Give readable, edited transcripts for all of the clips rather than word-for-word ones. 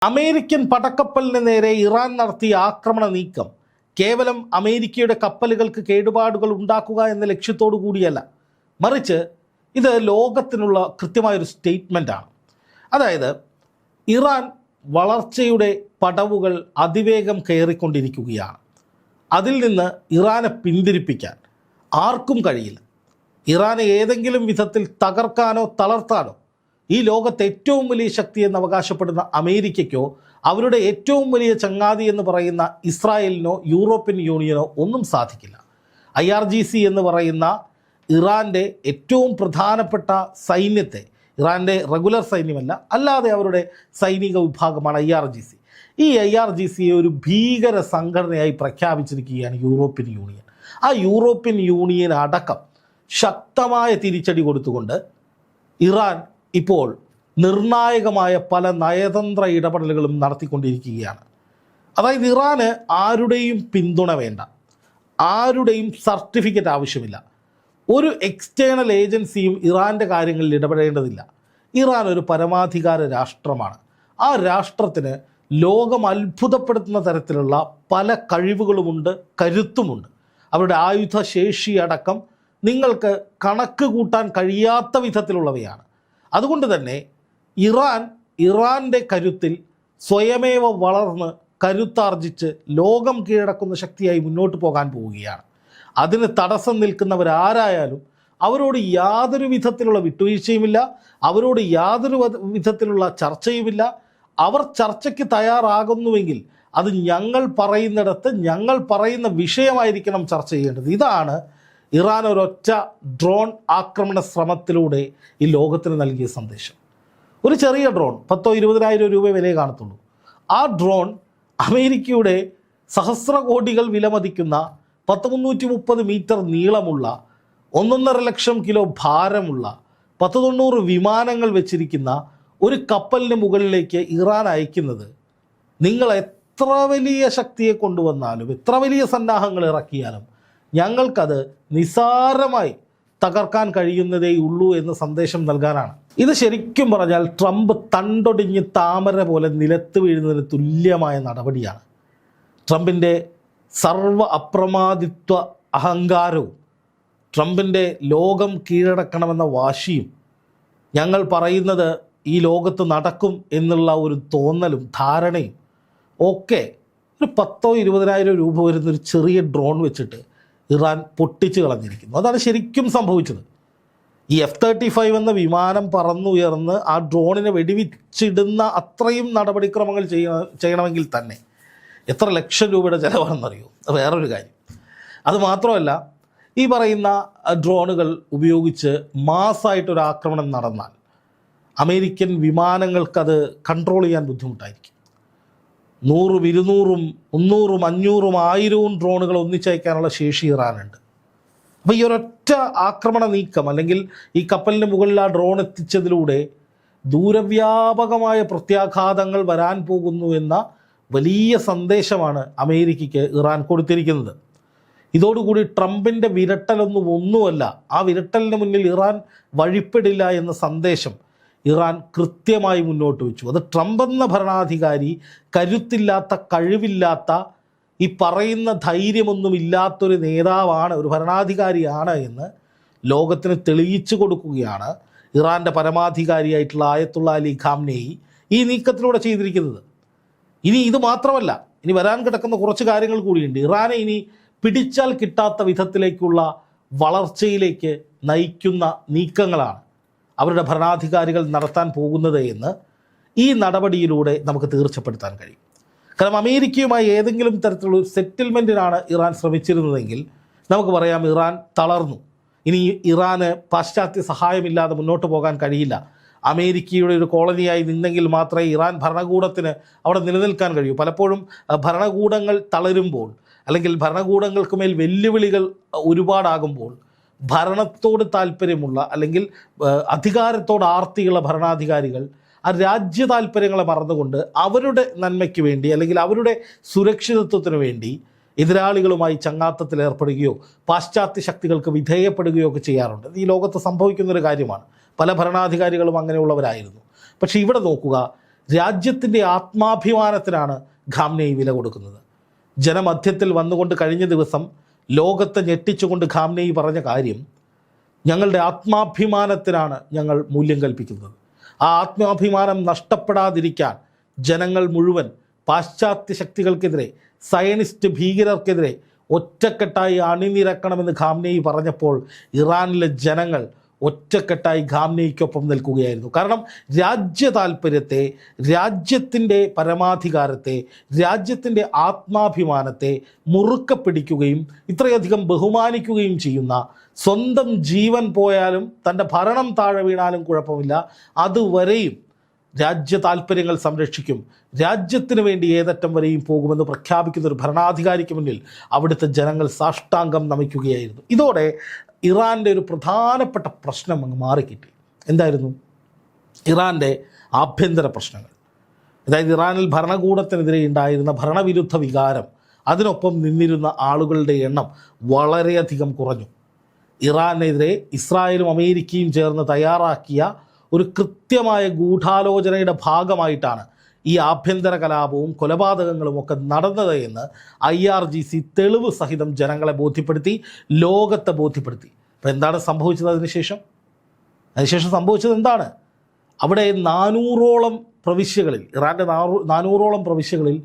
American പടക്കപ്പലിന് നേരെ Iran നടത്തിയ ആക്രമണ നീക്കം കേവലം അമേരിക്കയുടെ കപ്പലുകൾക്ക് കേടുപാടുകൾ ഉണ്ടാക്കുക എന്ന ലക്ഷ്യത്തോടു കൂടിയല്ല, മറിച്ച് ഇത് ലോകത്തിനുള്ള കൃത്യമായൊരു സ്റ്റേറ്റ്മെൻറ്റാണ്. അതായത് ഇറാൻ വളർച്ചയുടെ പടവുകൾ അതിവേഗം കയറിക്കൊണ്ടിരിക്കുകയാണ്. അതിൽ നിന്ന് ഇറാനെ പിന്തിരിപ്പിക്കാൻ ആർക്കും കഴിയില്ല. ഇറാനെ ഏതെങ്കിലും വിധത്തിൽ തകർക്കാനോ തളർത്താനോ ഈ ലോകത്തെ ഏറ്റവും വലിയ ശക്തി എന്ന് അവകാശപ്പെടുന്ന അമേരിക്കയ്ക്കോ അവരുടെ ഏറ്റവും വലിയ ചങ്ങാതി എന്ന് പറയുന്ന ഇസ്രായേലിനോ യൂറോപ്യൻ യൂണിയനോ ഒന്നും സാധിക്കില്ല. IRGC എന്ന് പറയുന്ന ഇറാൻ്റെ ഏറ്റവും പ്രധാനപ്പെട്ട സൈന്യത്തെ, ഇറാൻ്റെ റെഗുലർ സൈന്യമല്ല, അല്ലാതെ അവരുടെ സൈനിക വിഭാഗമാണ് IRGC. ഈ IRGCയെ ഒരു ഭീകര സംഘടനയായി പ്രഖ്യാപിച്ചിരിക്കുകയാണ് യൂറോപ്യൻ യൂണിയൻ. ആ യൂറോപ്യൻ യൂണിയൻ അടക്കം ശക്തമായ തിരിച്ചടി കൊടുത്തുകൊണ്ട് ഇറാൻ ഇപ്പോൾ നിർണായകമായ പല നയതന്ത്ര ഇടപെടലുകളും നടത്തിക്കൊണ്ടിരിക്കുകയാണ്. അതായത് ഇറാന് ആരുടെയും പിന്തുണ വേണ്ട, ആരുടെയും സർട്ടിഫിക്കറ്റ് ആവശ്യമില്ല, ഒരു എക്സ്റ്റേണൽ ഏജൻസിയും ഇറാൻ്റെ കാര്യങ്ങളിൽ ഇടപെടേണ്ടതില്ല. ഇറാൻ ഒരു പരമാധികാര രാഷ്ട്രമാണ്. ആ രാഷ്ട്രത്തിന് ലോകം അത്ഭുതപ്പെടുത്തുന്ന തരത്തിലുള്ള പല കഴിവുകളുമുണ്ട്, കരുത്തുമുണ്ട്. അവരുടെ ആയുധശേഷി അടക്കം നിങ്ങൾക്ക് കണക്ക് കൂട്ടാൻ കഴിയാത്ത വിധത്തിലുള്ളവയാണ്. അതുകൊണ്ട് തന്നെ ഇറാൻ്റെ കരുത്തിൽ സ്വയമേവ വളർന്ന് കരുത്താർജിച്ച് ലോകം കീഴടക്കുന്ന ശക്തിയായി മുന്നോട്ട് പോകാൻ പോവുകയാണ്. അതിന് തടസ്സം നിൽക്കുന്നവരാരായാലും അവരോട് യാതൊരു വിധത്തിലുള്ള വിട്ടുവീഴ്ചയുമില്ല, അവരോട് യാതൊരു വിധത്തിലുള്ള ചർച്ചയുമില്ല. അവർ ചർച്ചയ്ക്ക് തയ്യാറാകുന്നുവെങ്കിൽ അത് ഞങ്ങൾ പറയുന്നിടത്ത് ഞങ്ങൾ പറയുന്ന വിഷയമായിരിക്കണം ചർച്ച ചെയ്യേണ്ടത്. ഇതാണ് ഇറാൻ ഒരൊറ്റ ഡ്രോൺ ആക്രമണ ശ്രമത്തിലൂടെ ഈ ലോകത്തിന് നൽകിയ സന്ദേശം. ഒരു ചെറിയ ഡ്രോൺ 10,000-20,000 രൂപ വിലയെ കാണത്തുള്ളൂ. ആ ഡ്രോൺ അമേരിക്കയുടെ സഹസ്രകോടികൾ വിലമതിക്കുന്ന 330 മീറ്റർ നീളമുള്ള 1.5 ലക്ഷം കിലോ ഭാരമുള്ള 190 വിമാനങ്ങൾ വെച്ചിരിക്കുന്ന ഒരു കപ്പലിന് മുകളിലേക്ക് ഇറാൻ അയക്കുന്നത്, നിങ്ങൾ എത്ര വലിയ ശക്തിയെ കൊണ്ടുവന്നാലും എത്ര വലിയ സന്നാഹങ്ങൾ ഇറക്കിയാലും ഞങ്ങൾക്കത് നിസാരമായി തകർക്കാൻ കഴിയുന്നതേ ഉള്ളൂ എന്ന സന്ദേശം നൽകാനാണ്. ഇത് ശരിക്കും പറഞ്ഞാൽ ട്രംപ് തണ്ടൊടിഞ്ഞ് താമര പോലെ നിലത്ത് വീഴുന്നതിന് തുല്യമായ നടപടിയാണ്. ട്രംപിൻ്റെ സർവ്വ അപ്രമാദിത്വ അഹങ്കാരവും ട്രംപിൻ്റെ ലോകം കീഴടക്കണമെന്ന വാശിയും ഞങ്ങൾ പറയുന്നത് ഈ ലോകത്ത് നടക്കും എന്നുള്ള ഒരു തോന്നലും ധാരണയും ഒക്കെ ഒരു 10,000-20,000 രൂപ വരുന്നൊരു ചെറിയ ഡ്രോൺ വെച്ചിട്ട് ഇറാൻ പൊട്ടിച്ച് കളഞ്ഞിരിക്കുന്നു. അതാണ് ശരിക്കും സംഭവിച്ചത്. ഈ F-35 എന്ന വിമാനം പറന്നുയർന്ന് ആ ഡ്രോണിനെ വെടിവെച്ചിടുന്ന അത്രയും നടപടിക്രമങ്ങൾ ചെയ്യണമെങ്കിൽ തന്നെ എത്ര ലക്ഷം രൂപയുടെ ചിലവാണെന്നറിയോ? വേറൊരു കാര്യം. അതുമാത്രമല്ല, ഈ പറയുന്ന ഡ്രോണുകൾ ഉപയോഗിച്ച് മാസ്സായിട്ടൊരു ആക്രമണം നടന്നാൽ അമേരിക്കൻ വിമാനങ്ങൾക്കത് കൺട്രോൾ ചെയ്യാൻ ബുദ്ധിമുട്ടായിരിക്കും. 100, 200, 300, 500, 1000 ഡ്രോണുകൾ ഒന്നിച്ചയക്കാനുള്ള ശേഷി ഇറാനുണ്ട്. അപ്പോൾ ഈ ഒരൊറ്റ ആക്രമണ നീക്കം, അല്ലെങ്കിൽ ഈ കപ്പലിന് മുകളിൽ ആ ഡ്രോൺ എത്തിച്ചതിലൂടെ ദൂരവ്യാപകമായ പ്രത്യാഘാതങ്ങൾ വരാൻ പോകുന്നു എന്ന വലിയ സന്ദേശമാണ് അമേരിക്കയ്ക്ക് ഇറാൻ കൊടുത്തിരിക്കുന്നത്. ഇതോടുകൂടി ട്രംപിൻ്റെ ഒന്നുമല്ല, ആ വിരട്ടലിന് മുന്നിൽ ഇറാൻ വഴിപ്പെടില്ല എന്ന സന്ദേശം ഇറാൻ കൃത്യമായി മുന്നോട്ട് വെച്ചു. അത് ട്രംപ് എന്ന ഭരണാധികാരി കരുത്തില്ലാത്ത, കഴിവില്ലാത്ത, ഈ പറയുന്ന ധൈര്യമൊന്നുമില്ലാത്തൊരു നേതാവാണ്, ഒരു ഭരണാധികാരിയാണ് എന്ന് ലോകത്തിന് തെളിയിച്ചു കൊടുക്കുകയാണ് ഇറാൻ്റെ പരമാധികാരിയായിട്ടുള്ള ആയത്തുള്ള അലി ഖാംനെയി ഈ നീക്കത്തിലൂടെ ചെയ്തിരിക്കുന്നത്. ഇനി ഇത് മാത്രമല്ല, ഇനി വരാൻ കിടക്കുന്ന കുറച്ച് കാര്യങ്ങൾ കൂടിയുണ്ട്. ഇറാനെ ഇനി പിടിച്ചാൽ കിട്ടാത്ത വിധത്തിലേക്കുള്ള വളർച്ചയിലേക്ക് നയിക്കുന്ന നീക്കങ്ങളാണ് അവരുടെ ഭരണാധികാരികൾ നടത്താൻ പോകുന്നത് എന്ന് ഈ നടപടിയിലൂടെ നമുക്ക് തീർച്ചപ്പെടുത്താൻ കഴിയും. കാരണം അമേരിക്കയുമായി ഏതെങ്കിലും തരത്തിലുള്ള സെറ്റിൽമെൻറ്റിനാണ് ഇറാൻ ശ്രമിച്ചിരുന്നതെങ്കിൽ നമുക്ക് പറയാം ഇറാൻ തളർന്നു. ഇനി ഇറാന് പാശ്ചാത്യ സഹായമില്ലാതെ മുന്നോട്ട് പോകാൻ കഴിയില്ല. അമേരിക്കയുടെ ഒരു കോളനിയായി നിന്നെങ്കിൽ മാത്രമേ ഇറാൻ ഭരണകൂടത്തിന് അവിടെ നിലനിൽക്കാൻ കഴിയൂ. പലപ്പോഴും ഭരണകൂടങ്ങൾ തളരുമ്പോൾ, അല്ലെങ്കിൽ ഭരണകൂടങ്ങൾക്ക് മേൽ വെല്ലുവിളികൾ ഒരുപാടാകുമ്പോൾ ഭരണത്തോട് താല്പര്യമുള്ള, അല്ലെങ്കിൽ അധികാരത്തോട് ആർത്തിയുള്ള ഭരണാധികാരികൾ ആ രാജ്യ താല്പര്യങ്ങളെ മറന്നുകൊണ്ട് അവരുടെ നന്മയ്ക്ക് വേണ്ടി, അല്ലെങ്കിൽ അവരുടെ സുരക്ഷിതത്വത്തിന് വേണ്ടി എതിരാളികളുമായി ചങ്ങാത്തത്തിൽ ഏർപ്പെടുകയോ പാശ്ചാത്യ ശക്തികൾക്ക് വിധേയപ്പെടുകയോ ഒക്കെ ചെയ്യാറുണ്ട്. ഈ ലോകത്ത് സംഭവിക്കുന്നൊരു കാര്യമാണ്. പല ഭരണാധികാരികളും അങ്ങനെയുള്ളവരായിരുന്നു. പക്ഷേ ഇവിടെ നോക്കുക, രാജ്യത്തിൻ്റെ ആത്മാഭിമാനത്തിനാണ് ഖാംനെയി വില കൊടുക്കുന്നത്. ജനമധ്യത്തിൽ വന്നുകൊണ്ട് കഴിഞ്ഞ ദിവസം ലോകത്തെ ഞെട്ടിച്ചുകൊണ്ട് ഖാംനെയി പറഞ്ഞ കാര്യം, ഞങ്ങളുടെ ആത്മാഭിമാനത്തിനാണ് ഞങ്ങൾ മൂല്യം കൽപ്പിക്കുന്നത്. ആ ആത്മാഭിമാനം നഷ്ടപ്പെടാതിരിക്കാൻ ജനങ്ങൾ മുഴുവൻ പാശ്ചാത്യ ശക്തികൾക്കെതിരെ, സയനിസ്റ്റ് ഭീകരർക്കെതിരെ ഒറ്റക്കെട്ടായി അണിനിരക്കണമെന്ന് ഖാംനെയി പറഞ്ഞപ്പോൾ ഇറാനിലെ ജനങ്ങൾ ഒറ്റക്കെട്ടായി ഖാംനെയ്ക്കൊപ്പം നിൽക്കുകയായിരുന്നു. കാരണം രാജ്യ താൽപ്പര്യത്തെ, രാജ്യത്തിൻ്റെ പരമാധികാരത്തെ, രാജ്യത്തിൻ്റെ ആത്മാഭിമാനത്തെ മുറുക്കെ പിടിക്കുകയും ഇത്രയധികം ബഹുമാനിക്കുകയും ചെയ്യുന്ന, സ്വന്തം ജീവൻ പോയാലും തൻ്റെ ഭരണം താഴെ വീണാലും കുഴപ്പമില്ല, അതുവരെയും രാജ്യ താൽപ്പര്യങ്ങൾ സംരക്ഷിക്കും, രാജ്യത്തിന് വേണ്ടി ഏതറ്റം വരെയും പോകുമെന്ന് പ്രഖ്യാപിക്കുന്ന ഒരു ഭരണാധികാരിക്ക് മുന്നിൽ അവിടുത്തെ ജനങ്ങൾ സാഷ്ടാംഗം നമിക്കുകയായിരുന്നു. ഇതോടെ ഇറാൻ്റെ ഒരു പ്രധാനപ്പെട്ട പ്രശ്നം അങ്ങ് മാറിക്കിട്ടി. എന്തായിരുന്നു? ഇറാൻ്റെ ആഭ്യന്തര പ്രശ്നങ്ങൾ. അതായത് ഇറാനിൽ ഭരണകൂടത്തിനെതിരെ ഉണ്ടായിരുന്ന ഭരണവിരുദ്ധ വികാരം, അതിനൊപ്പം നിന്നിരുന്ന ആളുകളുടെ എണ്ണം വളരെയധികം കുറഞ്ഞു. ഇറാനെതിരെ ഇസ്രായേലും അമേരിക്കയും ചേർന്ന് തയ്യാറാക്കിയ ഒരു കൃത്യമായ ഗൂഢാലോചനയുടെ ഭാഗമായിട്ടാണ് ഈ ആഭ്യന്തര കലാപവും കൊലപാതകങ്ങളും ഒക്കെ നടന്നത് എന്ന് IRGC തെളിവ് സഹിതം ജനങ്ങളെ ബോധ്യപ്പെടുത്തി, ലോകത്തെ ബോധ്യപ്പെടുത്തി. അപ്പോൾ എന്താണ് സംഭവിച്ചത്? അതിനുശേഷം സംഭവിച്ചത് എന്താണ്? അവിടെ 400ഓളം പ്രവിശ്യകളിൽ, ഇറാൻ്റെ 400ഓളം പ്രവിശ്യകളിൽ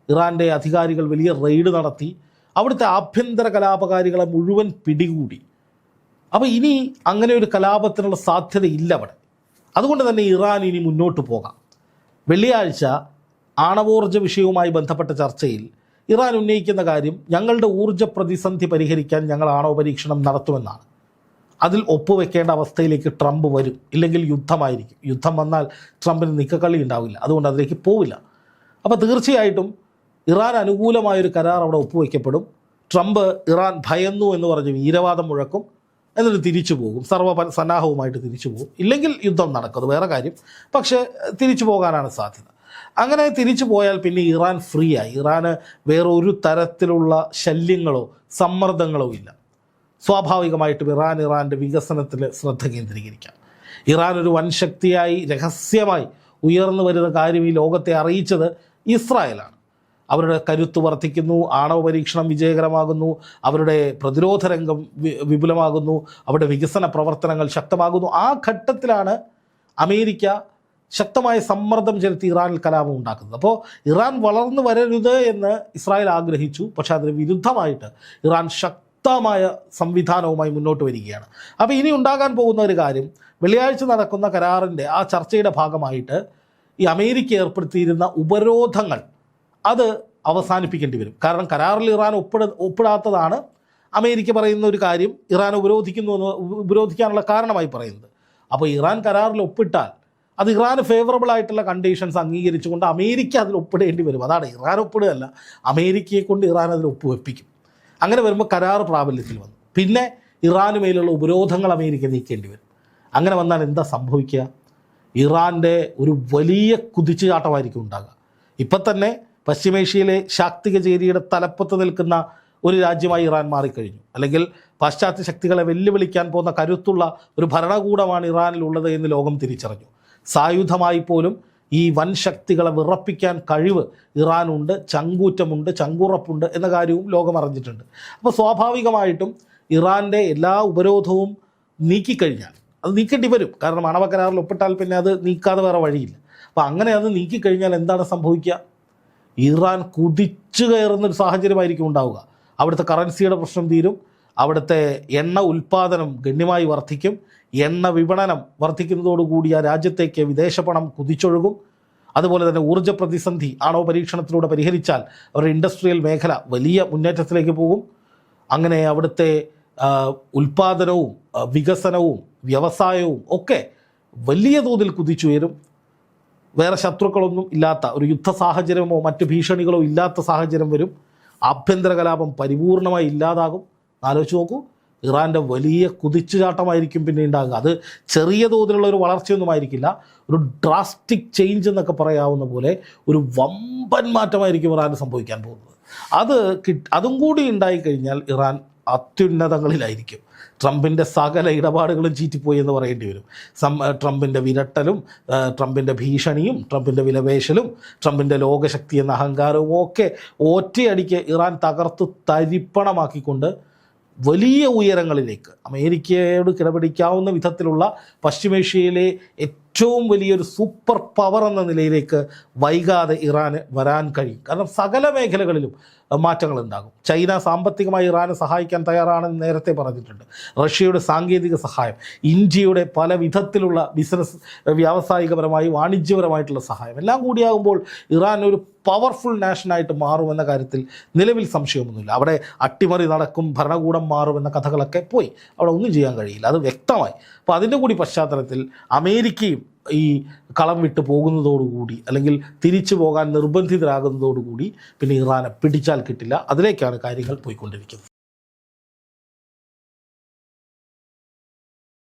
ഇറാൻ്റെ അധികാരികൾ വലിയ റെയ്ഡ് നടത്തി അവിടുത്തെ ആഭ്യന്തര കലാപകാരികളെ മുഴുവൻ പിടികൂടി. അപ്പോൾ ഇനി അങ്ങനെ ഒരു കലാപത്തിനുള്ള സാധ്യതയില്ല അവിടെ. അതുകൊണ്ട് തന്നെ ഇറാൻ ഇനി മുന്നോട്ട് പോകാം. വെള്ളിയാഴ്ച ആണവോർജ്ജ വിഷയവുമായി ബന്ധപ്പെട്ട ചർച്ചയിൽ ഇറാൻ ഉന്നയിക്കുന്ന കാര്യം, ഞങ്ങളുടെ ഊർജ്ജ പ്രതിസന്ധി പരിഹരിക്കാൻ ഞങ്ങൾ ആണവ പരീക്ഷണം നടത്തുമെന്നാണ്. അതിൽ ഒപ്പുവെക്കേണ്ട അവസ്ഥയിലേക്ക് ട്രംപ് വരും, ഇല്ലെങ്കിൽ യുദ്ധമായിരിക്കും. യുദ്ധം വന്നാൽ ട്രംപിന് നിക്കക്കളി ഉണ്ടാവില്ല, അതുകൊണ്ട് അതിലേക്ക് പോവില്ല. അപ്പോൾ തീർച്ചയായിട്ടും ഇറാൻ അനുകൂലമായൊരു കരാർ അവിടെ ഒപ്പുവെക്കപ്പെടും. ട്രംപ് ഇറാൻ ഭയന്നു എന്ന് പറഞ്ഞ് വീരവാദം മുഴക്കും, എന്നിട്ട് തിരിച്ചു പോകും, സർവ്വസന്നാഹവുമായിട്ട് തിരിച്ചു പോകും. ഇല്ലെങ്കിൽ യുദ്ധം നടക്കും, അത് വേറെ കാര്യം. പക്ഷേ തിരിച്ചു പോകാനാണ് സാധ്യത. അങ്ങനെ തിരിച്ചു പോയാൽ പിന്നെ ഇറാൻ ഫ്രീ ആയി. ഇറാന് വേറെ ഒരു തരത്തിലുള്ള ശല്യങ്ങളോ സമ്മർദ്ദങ്ങളോ ഇല്ല. സ്വാഭാവികമായിട്ടും ഇറാൻ്റെ വികസനത്തിൽ ശ്രദ്ധ കേന്ദ്രീകരിക്കാം. ഇറാൻ ഒരു വൻ ശക്തിയായി രഹസ്യമായി ഉയർന്നു വരുന്ന കാര്യം ഈ ലോകത്തെ അറിയിച്ചത് ഇസ്രായേലാണ്. അവരുടെ കരുത്ത് വർദ്ധിക്കുന്നു, ആണവ പരീക്ഷണം വിജയകരമാകുന്നു, അവരുടെ പ്രതിരോധ രംഗം വിപുലമാകുന്നു, അവരുടെ വികസന പ്രവർത്തനങ്ങൾ ശക്തമാകുന്നു. ആ ഘട്ടത്തിലാണ് അമേരിക്ക ശക്തമായ സമ്മർദ്ദം ചെലുത്തി ഇറാനിൽ കലാപം ഉണ്ടാക്കുന്നത്. അപ്പോൾ ഇറാൻ വളർന്നു വരരുത് എന്ന് ഇസ്രായേൽ ആഗ്രഹിച്ചു. പക്ഷേ അതിന് വിരുദ്ധമായിട്ട് ഇറാൻ ശക്തമായ സംവിധാനവുമായി മുന്നോട്ട് വരികയാണ്. അപ്പോൾ ഇനി ഉണ്ടാകാൻ പോകുന്ന ഒരു കാര്യം, വെള്ളിയാഴ്ച നടക്കുന്ന കരാറിൻ്റെ ആ ചർച്ചയുടെ ഭാഗമായിട്ട് ഈ അമേരിക്ക ഏർപ്പെടുത്തിയിരുന്ന ഉപരോധങ്ങൾ അത് അവസാനിപ്പിക്കേണ്ടി വരും. കാരണം കരാറിൽ ഇറാൻ ഒപ്പിടാത്തതാണ് അമേരിക്ക പറയുന്ന ഒരു കാര്യം ഇറാൻ ഉപരോധിക്കാനുള്ള കാരണമായി പറയുന്നത്. അപ്പോൾ ഇറാൻ കരാറിൽ ഒപ്പിട്ടാൽ അത് ഇറാന് ഫേവറബിൾ ആയിട്ടുള്ള കണ്ടീഷൻസ് അംഗീകരിച്ചുകൊണ്ട് അമേരിക്ക അതിൽ ഒപ്പിടേണ്ടി വരും. അതാണ്, ഇറാൻ ഒപ്പിടുകയല്ല, അമേരിക്കയെ കൊണ്ട് ഇറാൻ അതിൽ ഒപ്പുവെപ്പിക്കും. അങ്ങനെ വരുമ്പോൾ കരാർ പ്രാബല്യത്തിൽ വന്നു. പിന്നെ ഇറാന് മേലുള്ള ഉപരോധങ്ങൾ അമേരിക്ക നീക്കേണ്ടി വരും. അങ്ങനെ വന്നാൽ എന്താ സംഭവിക്കുക? ഇറാൻ്റെ ഒരു വലിയ കുതിച്ചുചാട്ടമായിരിക്കും ഉണ്ടാകുക. ഇപ്പം തന്നെ പശ്ചിമേഷ്യയിലെ ശാക്തിക ചേരിയുടെ തലപ്പത്ത് നിൽക്കുന്ന ഒരു രാജ്യമായി ഇറാൻ മാറിക്കഴിഞ്ഞു. അല്ലെങ്കിൽ പാശ്ചാത്യ ശക്തികളെ വെല്ലുവിളിക്കാൻ പോകുന്ന കരുത്തുള്ള ഒരു ഭരണകൂടമാണ് ഇറാനിലുള്ളത് എന്ന് ലോകം തിരിച്ചറിഞ്ഞു. സായുധമായി പോലും ഈ വൻ ശക്തികളെ വിറപ്പിക്കാൻ കഴിവ് ഇറാനുണ്ട്, ചങ്കൂറ്റമുണ്ട്, ചങ്കുറപ്പുണ്ട് എന്ന കാര്യവും ലോകം അറിഞ്ഞിട്ടുണ്ട്. അപ്പോൾ സ്വാഭാവികമായിട്ടും ഇറാൻ്റെ എല്ലാ ഉപരോധവും നീക്കിക്കഴിഞ്ഞാൽ, അത് നീക്കേണ്ടി വരും. കാരണം ആണവ കരാറിൽ ഒപ്പിട്ടാൽ പിന്നെ അത് നീക്കാതെ വേറെ വഴിയില്ല. അപ്പോൾ അങ്ങനെ അത് നീക്കിക്കഴിഞ്ഞാൽ എന്താണ് സംഭവിക്കുക? ഇറാൻ കുതിച്ചു കയറുന്നൊരു സാഹചര്യമായിരിക്കും ഉണ്ടാവുക. അവിടുത്തെ കറൻസിയുടെ പ്രശ്നം തീരും, അവിടുത്തെ എണ്ണ ഉൽപ്പാദനം ഗണ്യമായി വർദ്ധിക്കും, എണ്ണ വിപണനം വർദ്ധിക്കുന്നതോടുകൂടി ആ രാജ്യത്തേക്ക് വിദേശ പണം കുതിച്ചൊഴുകും. അതുപോലെ തന്നെ ഊർജ്ജ പ്രതിസന്ധി ആണവ പരീക്ഷണത്തിലൂടെ പരിഹരിച്ചാൽ അവരുടെ ഇൻഡസ്ട്രിയൽ മേഖല വലിയ മുന്നേറ്റത്തിലേക്ക് പോകും. അങ്ങനെ അവിടുത്തെ ഉൽപ്പാദനവും വികസനവും വ്യവസായവും ഒക്കെ വലിയ തോതിൽ കുതിച്ചുയരും. വേറെ ശത്രുക്കളൊന്നും ഇല്ലാത്ത ഒരു യുദ്ധ സാഹചര്യമോ മറ്റ് ഭീഷണികളോ ഇല്ലാത്ത സാഹചര്യം വരും. ആഭ്യന്തര കലാപം പരിപൂർണമായി ഇല്ലാതാകും. ആലോചിച്ച് നോക്കൂ, ഇറാൻ്റെ വലിയ കുതിച്ചുചാട്ടമായിരിക്കും പിന്നെ ഉണ്ടാകുക. അത് ചെറിയ തോതിലുള്ള ഒരു വളർച്ചയൊന്നും ആയിരിക്കില്ല, ഒരു ഡ്രാസ്റ്റിക് ചേഞ്ച് എന്നൊക്കെ പറയാവുന്ന പോലെ ഒരു വമ്പൻ മാറ്റമായിരിക്കും ഇറാന് സംഭവിക്കാൻ പോകുന്നത്. അതും കൂടി ഉണ്ടായിക്കഴിഞ്ഞാൽ ഇറാൻ അത്യുന്നതങ്ങളിലായിരിക്കും. ട്രംപിൻ്റെ സകല ഇടപാടുകളും ചീറ്റിപ്പോയി എന്ന് പറയേണ്ടി വരും. ട്രംപിൻ്റെ വിരട്ടലും ട്രംപിൻ്റെ ഭീഷണിയും ട്രംപിൻ്റെ വിലപേശലും ട്രംപിൻ്റെ ലോകശക്തി എന്ന അഹങ്കാരവും ഒക്കെ ഒറ്റയടിക്ക് ഇറാൻ തകർത്ത് തരിപ്പണമാക്കിക്കൊണ്ട് വലിയ ഉയരങ്ങളിലേക്ക് അമേരിക്കയോട് കിടപിടിക്കാവുന്ന വിധത്തിലുള്ള പശ്ചിമേഷ്യയിലെ ഏറ്റവും വലിയൊരു സൂപ്പർ പവർ എന്ന നിലയിലേക്ക് വൈകാതെ ഇറാന് വരാൻ കഴിയും. കാരണം സകല മേഖലകളിലും മാറ്റങ്ങൾ ഉണ്ടാകും. ചൈന സാമ്പത്തികമായി ഇറാനെ സഹായിക്കാൻ തയ്യാറാണെന്ന് നേരത്തെ പറഞ്ഞിട്ടുണ്ട്. റഷ്യയുടെ സാങ്കേതിക സഹായം, ഇന്ത്യയുടെ പല വിധത്തിലുള്ള ബിസിനസ്, വ്യാവസായികപരമായി വാണിജ്യപരമായിട്ടുള്ള സഹായം എല്ലാം കൂടിയാകുമ്പോൾ ഇറാൻ ഒരു പവർഫുൾ നാഷനായിട്ട് മാറുമെന്ന കാര്യത്തിൽ നിലവിൽ സംശയമൊന്നുമില്ല. അവിടെ അട്ടിമറി നടക്കും, ഭരണകൂടം മാറുമെന്ന കഥകളൊക്കെ പോയി. അവിടെ ഒന്നും ചെയ്യാൻ കഴിയില്ല, അത് വ്യക്തമായി. അപ്പോൾ അതിൻ്റെ കൂടി പശ്ചാത്തലത്തിൽ അമേരിക്കയും ഈ കളം വിട്ട് പോകുന്നതോടുകൂടി അല്ലെങ്കിൽ തിരിച്ചു പോകാൻ നിർബന്ധിതരാകുന്നതോടുകൂടി പിന്നെ ഇറാനെ പിടിച്ചാൽ കിട്ടില്ല. അതിലേക്കാണ് കാര്യങ്ങൾ പോയിക്കൊണ്ടിരിക്കുന്നത്.